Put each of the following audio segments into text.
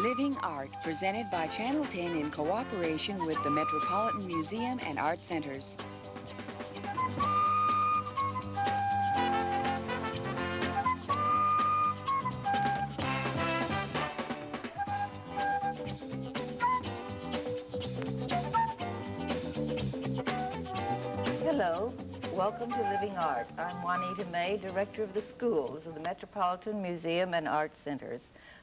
Living Art, presented by Channel 10 in cooperation with the Metropolitan Museum and Art Centers. Hello, welcome to Living Art. I'm Juanita May, Director of the Schools of the Metropolitan Museum and Art Centers.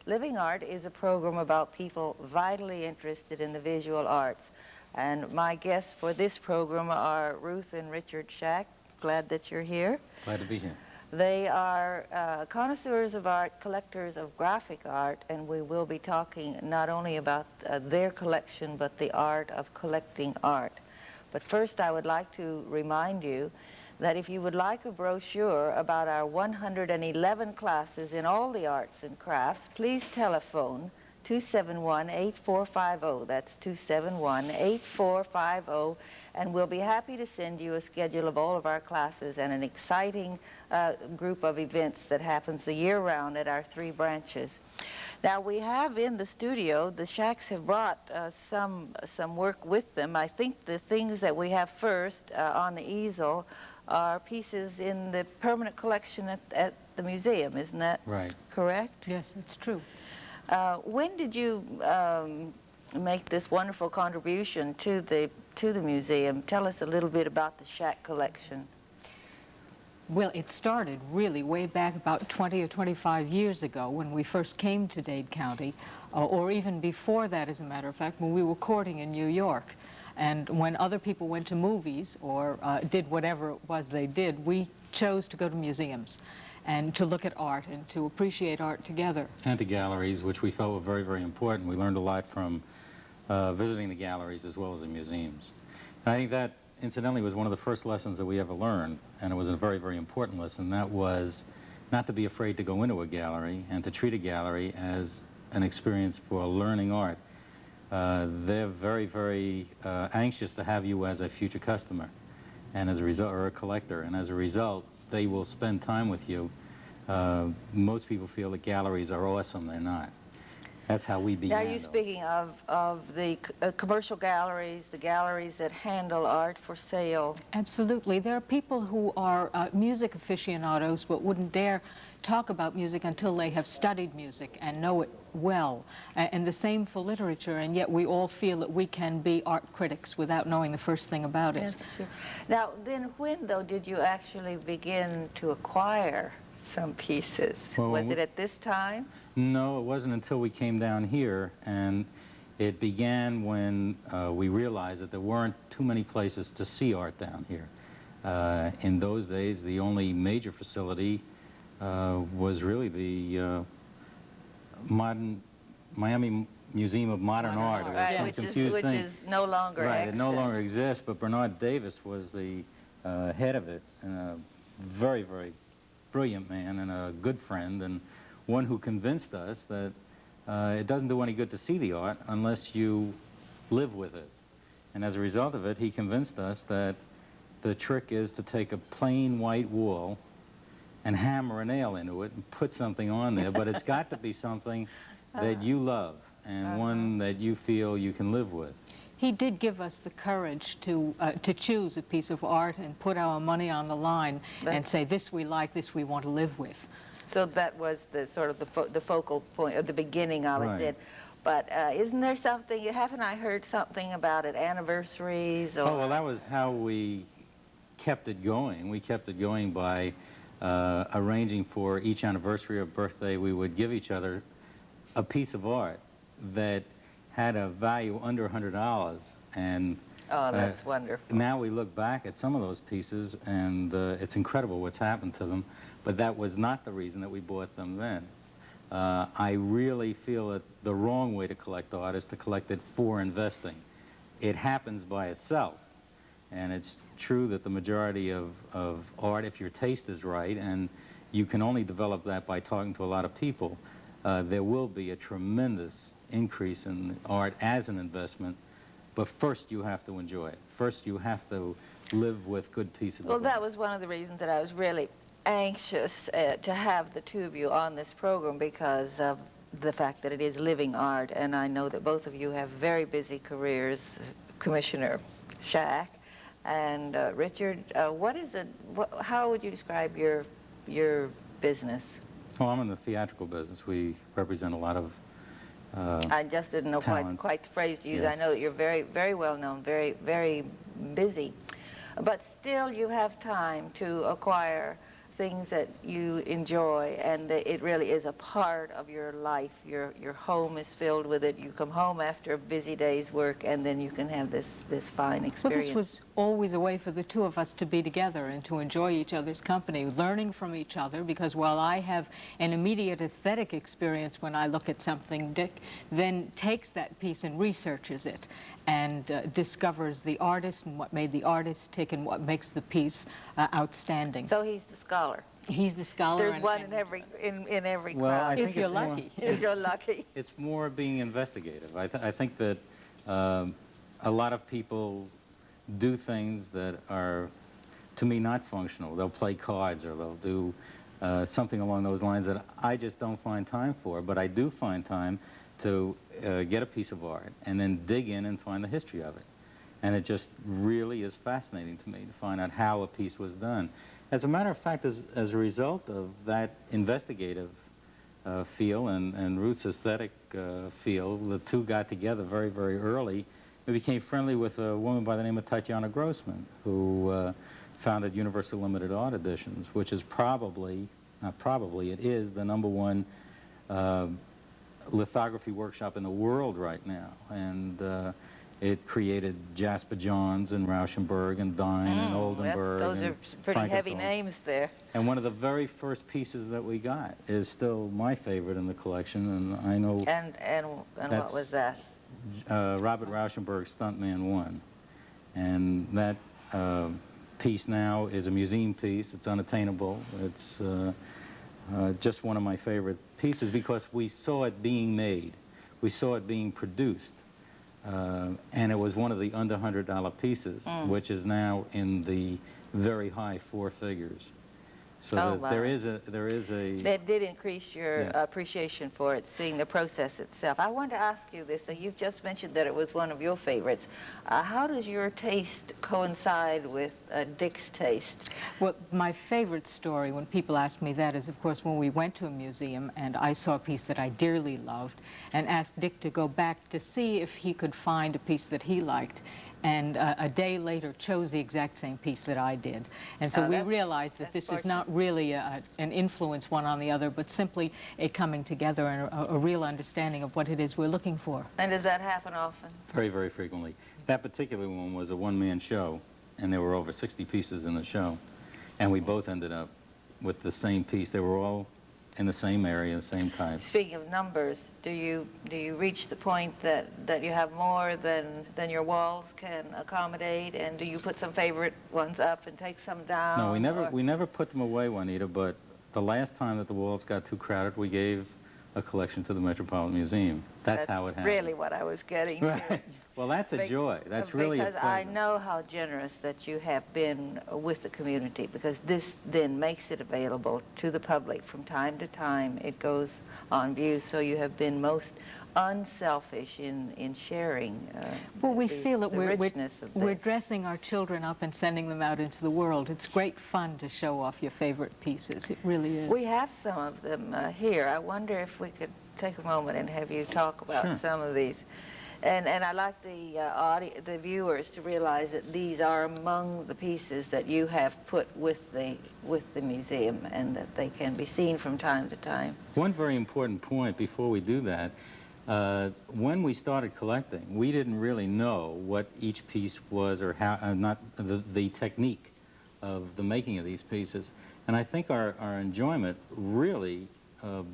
Living Art is a program about people vitally interested in the visual arts. And my guests for this program are Ruth and Richard Shack. Glad that you're here. Glad to be here. They are connoisseurs of art, collectors of graphic art, and we will be talking not only about their collection, but the art of collecting art. But first, I would like to remind you that if you would like a brochure about our 111 classes in all the arts and crafts, please telephone 271-8450. That's 271-8450, and we'll be happy to send you a schedule of all of our classes and an exciting group of events that happens the year round at our 3 branches. Now, we have in the studio, the Shacks have brought some work with them. I think the things that we have first on the easel are pieces in the permanent collection at the museum, isn't that right? Correct? Yes, it's true. When did you make this wonderful contribution to the museum? Tell us a little bit about the Shack collection. Well, it started really way back about 20 or 25 years ago when we first came to Dade County, or even before that, as a matter of fact, when we were courting in New York. And when other people went to movies or did whatever it was they did, we chose to go to museums and to look at art and to appreciate art together. And to galleries, which we felt were very, very important. We learned a lot from visiting the galleries as well as the museums. And I think that, incidentally, was one of the first lessons that we ever learned, and it was a very, very important lesson. That was not to be afraid to go into a gallery and to treat a gallery as an experience for learning art. They're very, very anxious to have you as a future customer, and as a result, or a collector, and as a result, they will spend time with you. Most people feel that galleries are awesome. They're not. That's how we began. Now, are you speaking of the commercial galleries, the galleries that handle art for sale? Absolutely. There are people who are music aficionados but wouldn't dare talk about music until they have studied music and know it well. And the same for literature, and yet we all feel that we can be art critics without knowing the first thing about it. That's true. Now, then when, though, did you actually begin to acquire some pieces? Well, was it at this time? No, it wasn't until we came down here, and it began when we realized that there weren't too many places to see art down here. In those days, the only major facility was really the Miami Museum of Modern Art. It was some confused thing. Which is no longer right, it no longer exists, but Bernard Davis was the head of it, and a very, very brilliant man and a good friend, and one who convinced us that it doesn't do any good to see the art unless you live with it. And as a result of it, he convinced us that the trick is to take a plain white wall and hammer a nail into it and put something on there, but it's got to be something that you love and one that you feel you can live with. He did give us the courage to choose a piece of art and put our money on the line and say, this we like, this we want to live with. So that was the sort of the focal point, or the beginning of it then. But isn't there something, haven't I heard something about it, anniversaries? Or? Oh, well, that was how we kept it going. We kept it going by arranging for each anniversary or birthday, we would give each other a piece of art that had a value under $100. And oh, that's wonderful. Now we look back at some of those pieces, and it's incredible what's happened to them. But that was not the reason that we bought them then. I really feel that the wrong way to collect art is to collect it for investing. It happens by itself. And it's true that the majority of art, if your taste is right, and you can only develop that by talking to a lot of people, there will be a tremendous increase in art as an investment. But first you have to enjoy it. First you have to live with good pieces of art. Well, that was one of the reasons that I was really anxious to have the two of you on this program, because the fact that it is living art, and I know that both of you have very busy careers, Commissioner Shack and Richard. How would you describe your business? Well, I'm in the theatrical business. We represent a lot of I just didn't know quite the phrase to use. Yes. I know that you're very, very well known, very, very busy. But still you have time to acquire things that you enjoy, and it really is a part of your life. Your home is filled with it. You come home after a busy day's work, and then you can have this fine experience. Well, this was always a way for the two of us to be together and to enjoy each other's company, learning from each other, because while I have an immediate aesthetic experience when I look at something, Dick then takes that piece and researches it and discovers the artist and what made the artist tick and what makes the piece outstanding. So he's the scholar. He's the scholar. There's one in every Well, crowd. I think If you're it's more- lucky. If you're lucky. It's more being investigative. I think that a lot of people do things that are, to me, not functional. They'll play cards or they'll do something along those lines that I just don't find time for, but I do find time to get a piece of art and then dig in and find the history of it. And it just really is fascinating to me to find out how a piece was done. As a matter of fact, as a result of that investigative feel and Ruth's aesthetic feel, the two got together very, very early. We became friendly with a woman by the name of Tatiana Grossman, who founded Universal Limited Art Editions, which is probably, not probably, it is the #1 lithography workshop in the world right now. And it created Jasper Johns and Rauschenberg and Dine and Oldenburg. Those are pretty heavy names there. And one of the very first pieces that we got is still my favorite in the collection, and I know... And what was that? Robert Rauschenberg's Stuntman 1. And that piece now is a museum piece. It's unattainable. It's just one of my favorite pieces because we saw it being made. We saw it being produced. And it was one of the under $100 pieces, which is now in the very high 4 figures. So that there is a... That did increase your appreciation for it, seeing the process itself. I wanted to ask you this. You've just mentioned that it was one of your favorites. How does your taste coincide with Dick's taste? Well, my favorite story when people ask me that is, of course, when we went to a museum and I saw a piece that I dearly loved and asked Dick to go back to see if he could find a piece that he liked. And a day later chose the exact same piece that I did. And so we realized that this is not really an influence one on the other, but simply a coming together and a real understanding of what it is we're looking for. And does that happen often? Very, very frequently. That particular one was a one-man show, and there were over 60 pieces in the show. And we both ended up with the same piece. They were all in the same area, the same type. Speaking of numbers, do you reach the point that you have more than your walls can accommodate, and do you put some favorite ones up and take some down? No, we never put them away, Juanita, but the last time that the walls got too crowded, we gave a collection to the Metropolitan Museum. That's how it happened. Really what I was getting to. Well, that's a joy. That's really a pleasure. Because I know how generous that you have been with the community, because this then makes it available to the public from time to time. It goes on view, so you have been most unselfish in sharing well, we feel that we're this. dressing our children up and sending them out into the world. It's great fun to show off your favorite pieces. It really is. We have some of them here. I wonder if we could take a moment and have you talk about some of these. And I'd like the viewers to realize that these are among the pieces that you have put with the museum, and that they can be seen from time to time. One very important point before we do that, when we started collecting, we didn't really know what each piece was, or how, not the technique of the making of these pieces. And I think our enjoyment really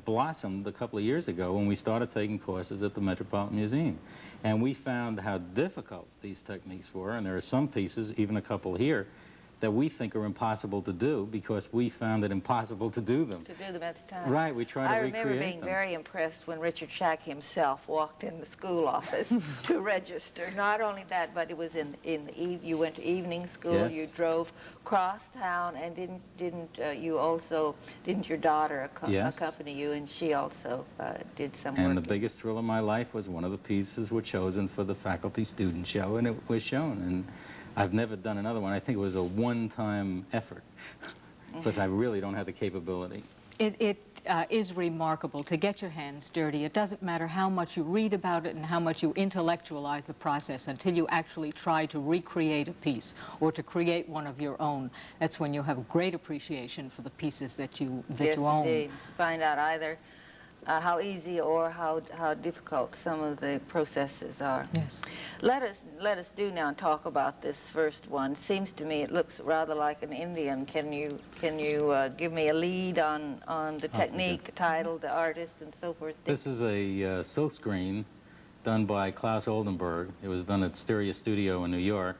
blossomed a couple of years ago when we started taking courses at the Metropolitan Museum. And we found how difficult these techniques were, and there are some pieces, even a couple here, that we think are impossible to do because we found it impossible to do them. To do them at the time. Right, we try to recreate them. I remember being very impressed when Richard Shack himself walked in the school office to register. Not only that, but it was you went to evening school, Yes. you drove cross town, and didn't your daughter Yes. accompany you, and she also did some work. And the biggest thrill of my life was one of the pieces were chosen for the faculty student show, and it was shown. And I've never done another one. I think it was a one-time effort because I really don't have the capability. It is remarkable to get your hands dirty. It doesn't matter how much you read about it and how much you intellectualize the process until you actually try to recreate a piece or to create one of your own. That's when you have great appreciation for the pieces that you own. Indeed. Find out either how easy or how difficult some of the processes are. Yes. Let us do now talk about this first one. Seems to me it looks rather like an Indian. Can you give me a lead on the technique, the title, the artist, and so forth? This is a silk screen done by Klaus Oldenburg. It was done at Styria Studio in New York.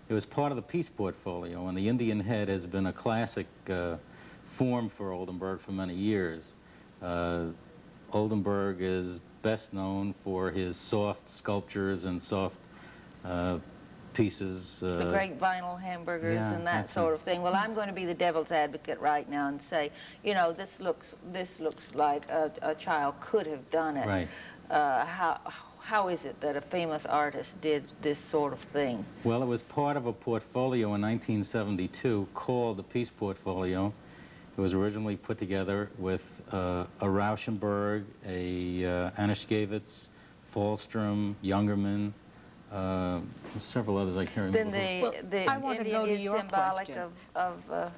It was part of the Peace Portfolio, and the Indian head has been a classic form for Oldenburg for many years. Oldenburg is best known for his soft sculptures and soft pieces. The great vinyl hamburgers, yeah, and that sort of thing. Well, I'm going to be the devil's advocate right now and say, you know, this looks like a child could have done it. Right. How is it that a famous artist did this sort of thing? Well, it was part of a portfolio in 1972 called the Peace Portfolio. It was originally put together with a Rauschenberg, a Anishkevitz, Fallstrom, Youngerman, several others I can't remember. Then the I want to Indian go to is your symbolic question. of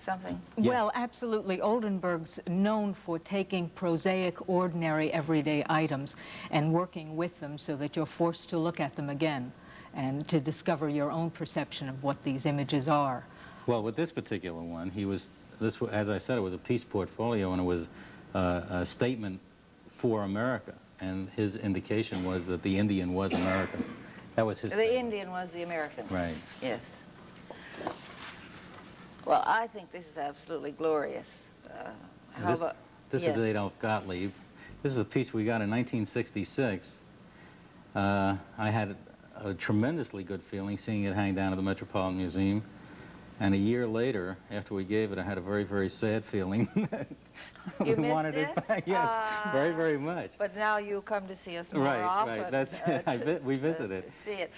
something. Yes. Well, absolutely. Oldenburg's known for taking prosaic, ordinary, everyday items and working with them so that you're forced to look at them again and to discover your own perception of what these images are. Well, with this particular one, as I said, it was a peace portfolio, and it was a statement for America. And his indication was that the Indian was American. That was his statement. The Indian was the American. Right. Yes. Well, I think this is absolutely glorious. This is Adolf Gottlieb. This is a piece we got in 1966. I had a tremendously good feeling seeing it hang down at the Metropolitan Museum. And a year later, after we gave it, I had a very, very sad feeling that we wanted it back. Yes, very, very much. But now you come to see us more often. Right, that's it. We visited. See it.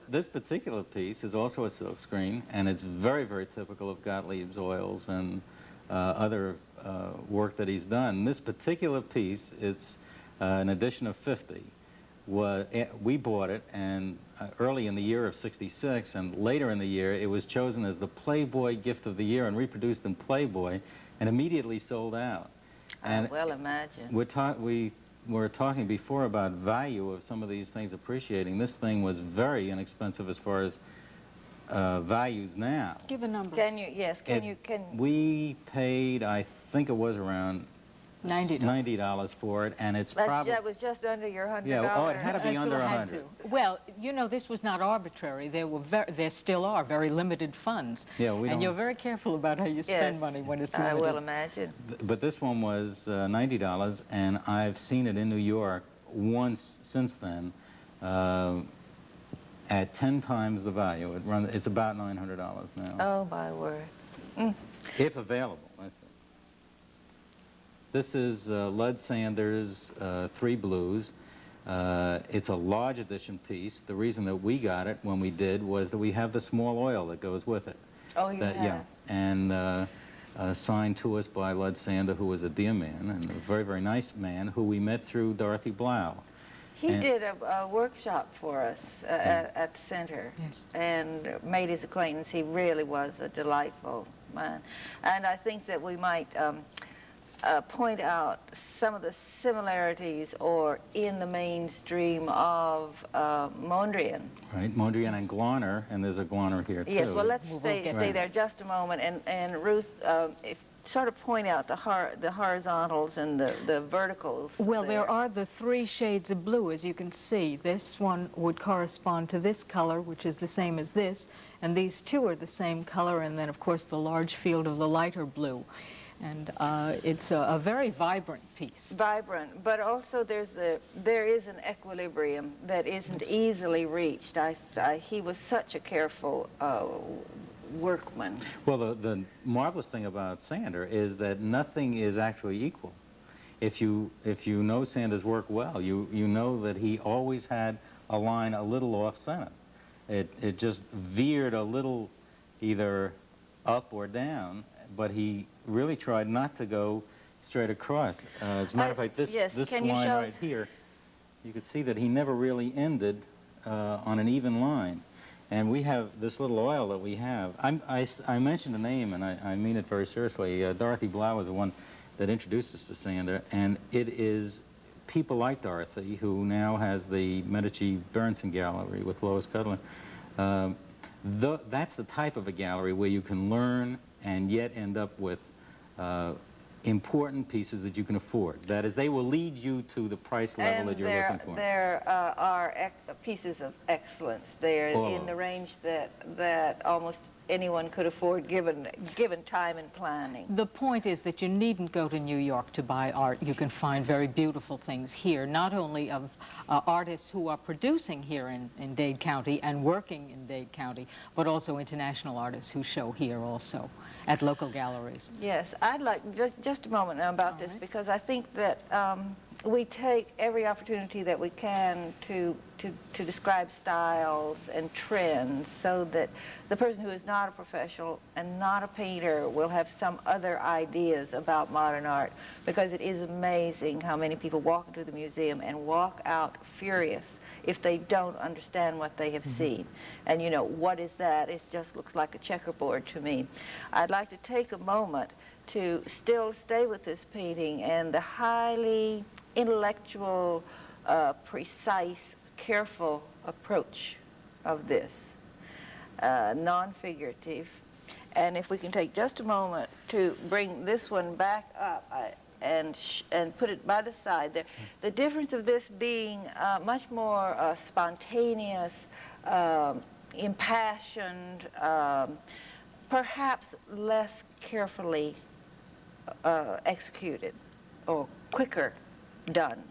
This particular piece is also a silk screen, and it's very, very typical of Gottlieb's oils and other work that he's done. This particular piece, it's an edition of 50. We bought it, and early in the year of '66, and later in the year, it was chosen as the Playboy Gift of the Year and reproduced in Playboy, and immediately sold out. And well, imagine. we were talking before about value of some of these things appreciating. This thing was very inexpensive as far as values now. Give a number. Can you? Yes. Can We paid, I think it was around $90 for it, and it's probably... That was just under your $100. Yeah, oh, it had to be under 100. Well, you know, this was not arbitrary. There still are very limited funds. Yeah, and you're very careful about how you spend money when it's limited. I will imagine. But this one was $90, and I've seen it in New York once since then at 10 times the value. It's about $900 now. Oh, my word. Mm. If available, that's it. This is Lud Sanders' Three Blues. It's a large edition piece. The reason that we got it when we did was that we have the small oil that goes with it. Oh, you have? Yeah, and signed to us by Lud Sander, who was a dear man and a very, very nice man who we met through Dorothy Blau. He did a workshop for us at the center. Yes. And made his acquaintance. He really was a delightful man. And I think that we might point out some of the similarities or in the mainstream of Mondrian. Right, Mondrian and Glonner, and there's a Glonner here too. Yes, well, let's stay Right. there just a moment. And Ruth, if sort of point out the horizontals and the verticals? Well, there are the 3 shades of blue, as you can see. This one would correspond to this color, which is the same as this, and these 2 are the same color, and then, of course, the large field of the lighter blue. And it's a very vibrant piece. Vibrant, but also there is an equilibrium that isn't easily reached. He was such a careful workman. Well, the marvelous thing about Sander is that nothing is actually equal. If you know Sander's work well, you know that he always had a line a little off center. It just veered a little either up or down, but he really tried not to go straight across. As a matter of fact, this line right here, you could see that he never really ended on an even line. And we have this little oil that we have. I mentioned a name, and I mean it very seriously. Dorothy Blau is the one that introduced us to Sander, and it is people like Dorothy, who now has the Medici Berenson Gallery with Lois Cudlin. That's the type of a gallery where you can learn and yet end up with important pieces that you can afford. That is, they will lead you to the price level that you're looking for. There are pieces of excellence there in the range that almost anyone could afford given time and planning. The point is that you needn't go to New York to buy art. You can find very beautiful things here, not only of artists who are producing here in Dade County and working in Dade County, but also international artists who show here also at local galleries. Yes, I'd like just a moment now about this, because I think that we take every opportunity that we can to describe styles and trends so that the person who is not a professional and not a painter will have some other ideas about modern art, because it is amazing how many people walk into the museum and walk out furious if they don't understand what they have seen. And you know, what is that? It just looks like a checkerboard to me. I'd like to take a moment to still stay with this painting and the highly intellectual, precise, careful approach of this, non-figurative. And if we can take just a moment to bring this one back up and put it by the side there. The difference of this being much more spontaneous, impassioned, perhaps less carefully executed or quicker done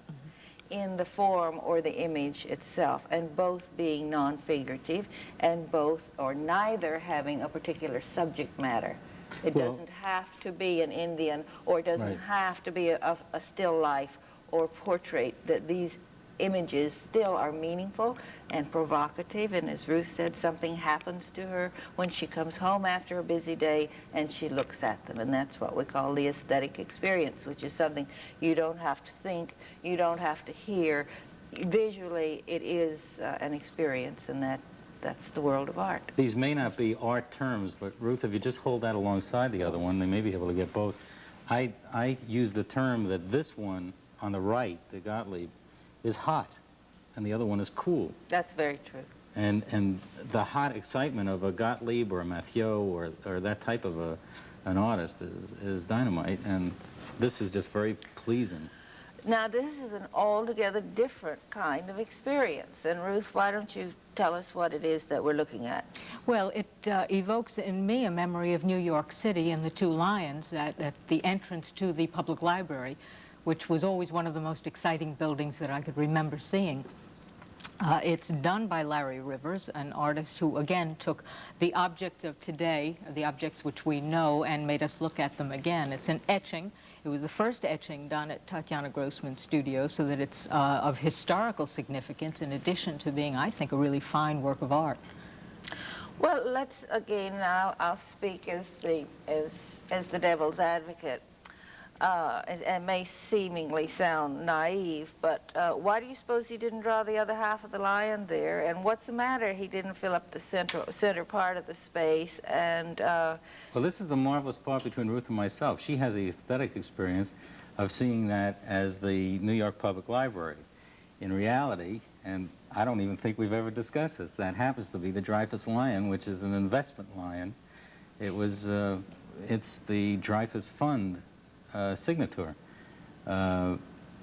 in the form or the image itself, and both being non-figurative, and both or neither having a particular subject matter. It doesn't have to be an Indian, or it doesn't have to be a still life or portrait. That these images still are meaningful and provocative, and as Ruth said, something happens to her when she comes home after a busy day and she looks at them, and that's what we call the aesthetic experience, which is something you don't have to think, you don't have to hear. Visually, it is an experience, and that's the world of art. These may not be art terms, but Ruth, if you just hold that alongside the other one, they may be able to get both. I use the term that this one on the right, the Gottlieb, is hot, and the other one is cool. That's very true. And the hot excitement of a Gottlieb or a Mathieu or that type of an artist is dynamite, and this is just very pleasing. Now, this is an altogether different kind of experience. And Ruth, why don't you tell us what it is that we're looking at? Well, it evokes in me a memory of New York City and the Two Lions at the entrance to the public library, which was always one of the most exciting buildings that I could remember seeing. It's done by Larry Rivers, an artist who, again, took the objects of today, the objects which we know, and made us look at them again. It's an etching. It was the first etching done at Tatiana Grossman's studio, so that it's of historical significance in addition to being, I think, a really fine work of art. Well, let's, again, I'll speak as the devil's advocate. And may seemingly sound naive, but why do you suppose he didn't draw the other half of the lion there? And what's the matter? He didn't fill up the center part of the space. And well, this is the marvelous part between Ruth and myself. She has the aesthetic experience of seeing that as the New York Public Library. In reality, and I don't even think we've ever discussed this, that happens to be the Dreyfus lion, which is an investment lion. It was it's the Dreyfus Fund signature.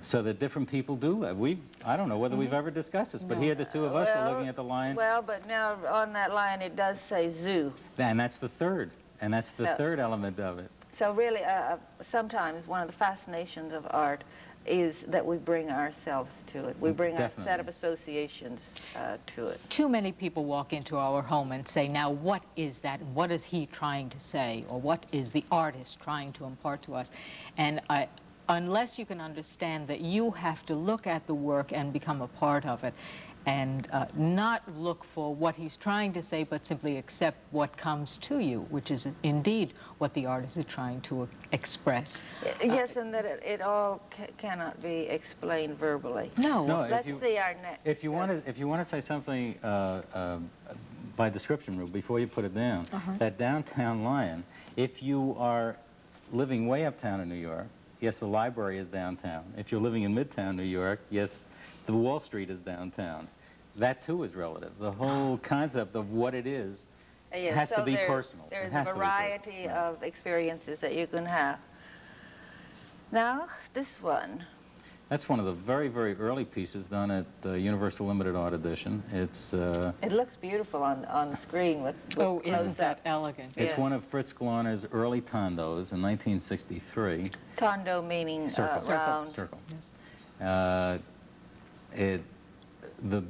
So that different people do live. I don't know whether we've ever discussed this, but here the two of us were looking at the lion. Well, but now on that lion it does say zoo. And that's the third. And that's the third element of it. So really, sometimes one of the fascinations of art is that we bring ourselves to it. We bring our set of associations to it. Too many people walk into our home and say, now what is that? What is he trying to say? Or what is the artist trying to impart to us? And unless you can understand that you have to look at the work and become a part of it, and not look for what he's trying to say, but simply accept what comes to you, which is indeed what the artist is trying to express. Yes, and that it all cannot be explained verbally. No. Let's see our next. If you want to say something by description, Ruth, before you put it down, that downtown lion, if you are living way uptown in New York, yes, the library is downtown. If you're living in Midtown New York, yes, the Wall Street is downtown. That, too, is relative. The whole concept of what it is has to be personal. There's a variety of experiences that you can have. Now, this one. That's one of the very, very early pieces done at Universal Limited Art Edition. It's it looks beautiful on the screen with oh, isn't that elegant? It's one of Fritz Glauner's early tondos in 1963. Tondo meaning round. Circle. Yes. The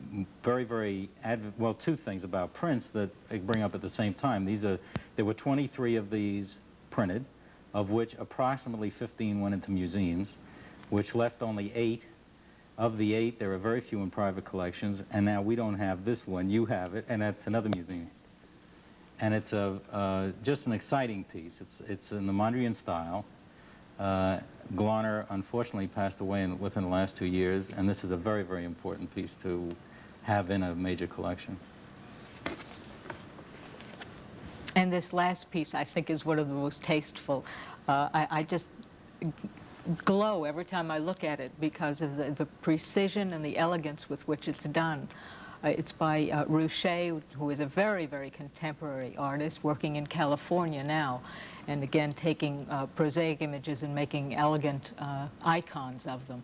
very, very, well, two things about prints that I bring up at the same time. There were 23 of these printed, of which approximately 15 went into museums, which left only 8. Of the 8, there are very few in private collections, and now we don't have this one. You have it, and that's another museum. And it's just an exciting piece. It's in the Mondrian style. Glauner unfortunately passed away within the last 2 years, and this is a very, very important piece to have in a major collection. And this last piece, I think, is one of the most tasteful. I just glow every time I look at it because of the precision and the elegance with which it's done. It's by Ruchet, who is a very, very contemporary artist working in California now, and again taking prosaic images and making elegant icons of them.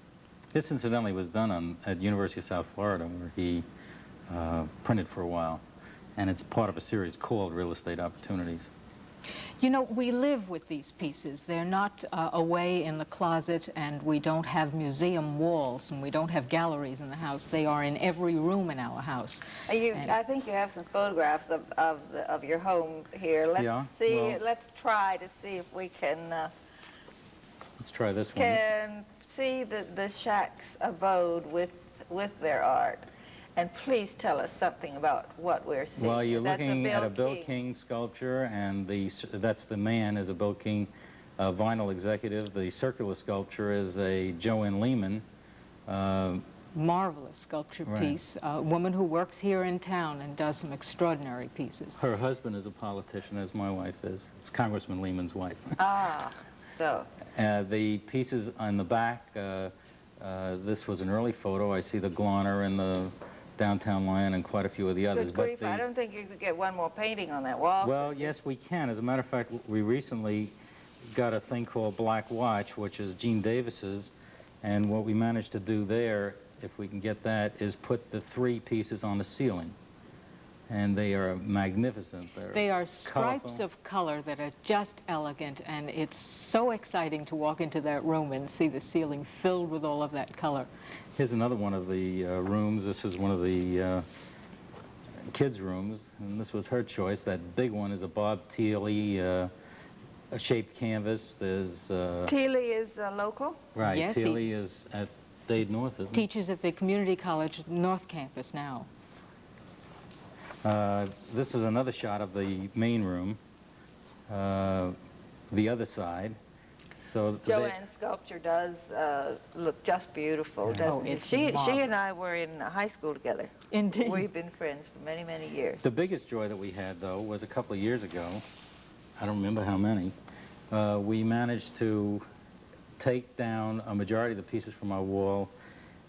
This incidentally was done at University of South Florida, where he printed for a while, and it's part of a series called Real Estate Opportunities. You know, we live with these pieces. They're not away in the closet, and we don't have museum walls, and we don't have galleries in the house. They are in every room in our house. I think you have some photographs of your home here. Let's see. Well, let's try to see if we can. Let's try this one. Can see the Shack's abode with their art. And please tell us something about what we're seeing. Well, you're looking at a Bill King sculpture, and that's the man is a Bill King vinyl executive. The circular sculpture is a Joanne Lehman. Marvelous sculpture piece. A woman who works here in town and does some extraordinary pieces. Her husband is a politician, as my wife is. It's Congressman Lehman's wife. Ah, so. The pieces on the back, this was an early photo. I see the Glauner and the Downtown Lion and quite a few of the others. Good grief, I don't think you could get one more painting on that wall. Well, yes, we can. As a matter of fact, we recently got a thing called Black Watch, which is Gene Davis's, and what we managed to do there, if we can get that, is put the 3 pieces on the ceiling. And they are magnificent. They are stripes of color that are just elegant, and it's so exciting to walk into that room and see the ceiling filled with all of that color. Here's another one of the rooms. This is one of the kids' rooms, and this was her choice. That big one is a Bob Thiele shaped canvas. There's Thiele is local? Right, yes, Thiele is at Dade North, isn't he? Teaches at the Community College North Campus now. This is another shot of the main room, the other side. So Joanne's sculpture does look just beautiful, doesn't it? She and I were in high school together. Indeed. We've been friends for many, many years. The biggest joy that we had, though, was a couple of years ago. I don't remember how many. We managed to take down a majority of the pieces from our wall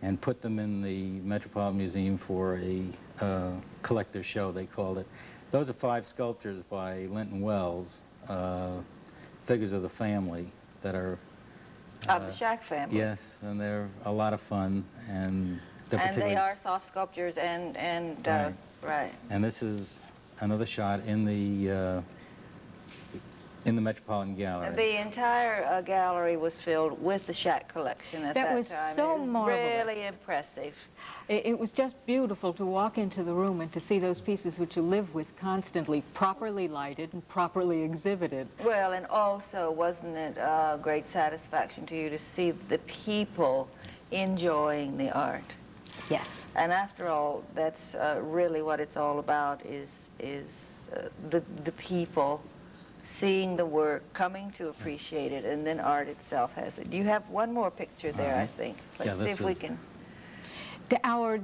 and put them in the Metropolitan Museum for a collector's show, they called it. Those are 5 sculptures by Linton Wells. figures of the family that are... Of the Shack family. Yes, and they're a lot of fun, and they're And they particularly... are soft sculptures and Right. right. And this is another shot in the Metropolitan Gallery. The entire gallery was filled with the Shack collection at that time. That was so It was marvelous. really impressive. It was just beautiful to walk into the room and to see those pieces which you live with constantly, properly lighted and properly exhibited. Well, and also, wasn't it a great satisfaction to you to see the people enjoying the art? Yes. And after all, that's really what it's all about, is the people seeing the work, coming to appreciate it, and then art itself has it. You have one more picture there, I think. Let's see if we can... Our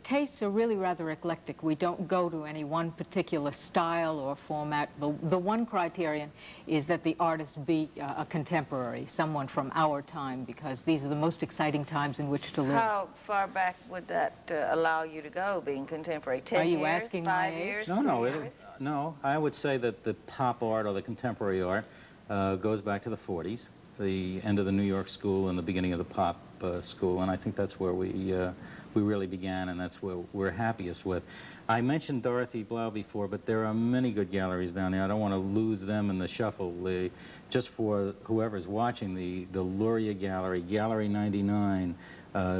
tastes are really rather eclectic. We don't go to any one particular style or format. The one criterion is that the artist be a contemporary, someone from our time, because these are the most exciting times in which to live. How far back would that allow you to go, being contemporary? 10 Are you years, asking my 5 age? years, No, 2 no, years? no. I would say that the pop art or the contemporary art goes back to the 40s, the end of the New York school and the beginning of the pop school, and I think that's where we really began, and that's where we're happiest with. I mentioned Dorothy Blau before, but there are many good galleries down there. I don't want to lose them in the shuffle. Just for whoever's watching, the Luria Gallery, Gallery 99,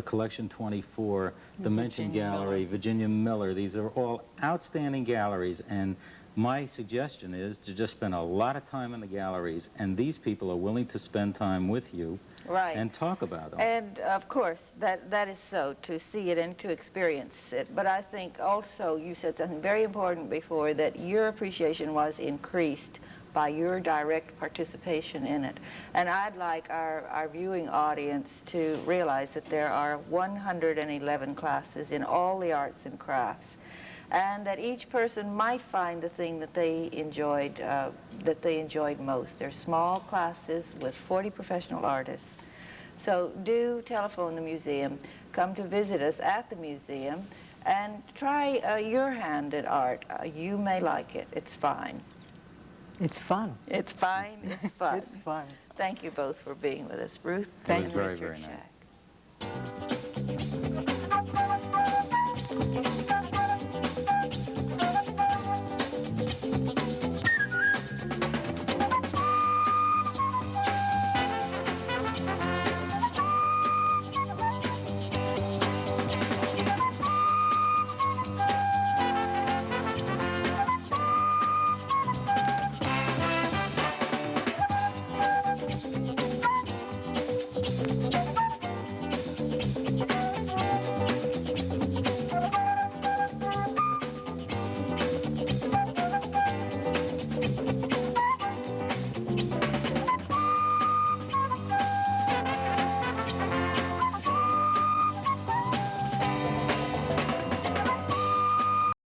Collection 24, Dimension Gallery, Virginia Miller. These are all outstanding galleries, and my suggestion is to just spend a lot of time in the galleries, and these people are willing to spend time with you. Right. And talk about them. And of course, that is so, to see it and to experience it. But I think also you said something very important before, that your appreciation was increased by your direct participation in it. And I'd like our viewing audience to realize that there are 111 classes in all the arts and crafts, and that each person might find the thing that they enjoyed most. They're small classes with 40 professional artists. So do telephone the museum, come to visit us at the museum, and try your hand at art. You may like it. It's fine. It's fun. It's fine. It's fun. It's fun. Thank you both for being with us. Ruth It was and very, Richard very nice. Shack.